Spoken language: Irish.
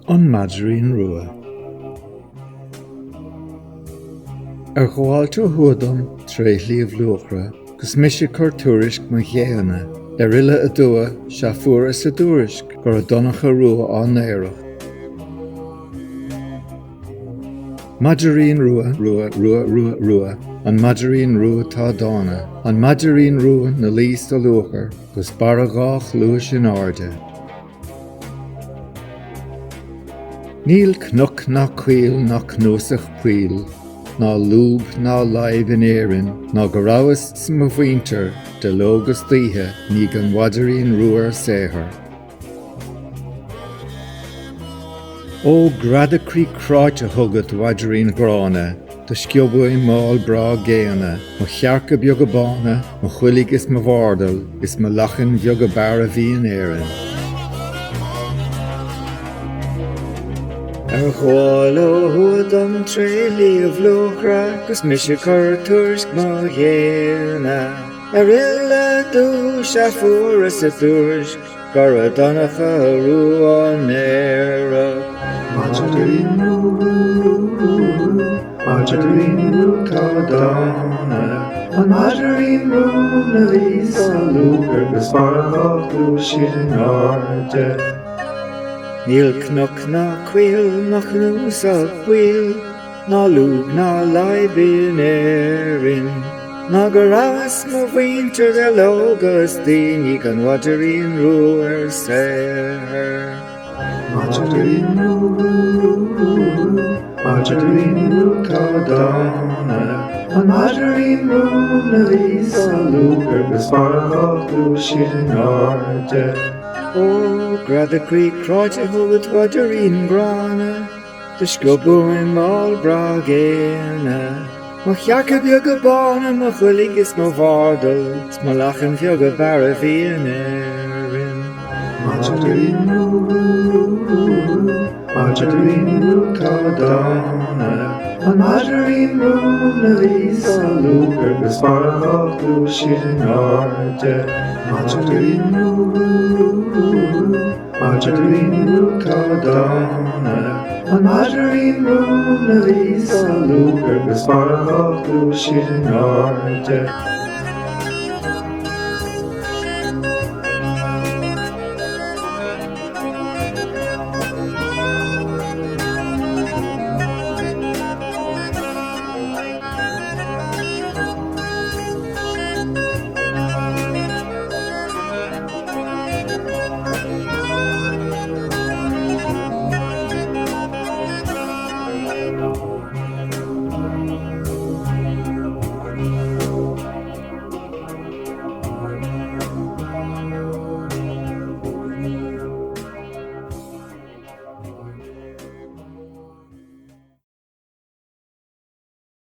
An Maidrín Rua. Gháilte thuadam tréith Leabhar gus mise chuir tuairisc mo chéanna, uile a dua se fuair sa dúrisc gur a donnacha rua an éireach. Maidrín Rua, Rua, an Maidrín Rua tá dána, an Maidrín Rua na lís do luachar, gus bara gách luas in áde. Níl cnoc ná cuil ná cnúsach puil, ná lúb ná laib in éireann, ná go rabhas sa bhaintear de lógus títhe ní gan Maidrín Rua séthar. Ó gradacrí cráite thugad Maidrín grána, do sciobú i máil brá géana, mo chearca beag a bána, mo chuillig is mo bhardal, is mo lachan beag a bara bhí in éireann. Gháil ó thuadam tréith Leabhar gus mise chuir tuairisc mo chéanna, uile dú se fuair sa dúrisc gur a donnacha rua an éireach. Maidrín Rua tá dána, an Maidrín Rua na lís a luachar gus bara gách luas in áde. Níl cnoc ná cuil ná cnúsach puil, ná lúb ná laib in éireann, ná go rabhas mo bhaintear de lógas daoine gan Maidrín Rua séthar. Maidrín Rua tá dána, an Maidrín Rua na lís a luachar gus bara gách luas in áde. Ó gradacrí cráite thugad Maidrín grána, do sciobú i máil brá géana, mo chearca beag a bána, mo chuillig is mo bhardal, is mo lachan beag a bara bhí in éireann. Maidrín Rua tá dána, an Maidrín Rua na lís a luachar gus bara gách luas in áde. Maidrín Rua tá dána, an Maidrín Rua na lís a luachar gus bara gách luas in áde.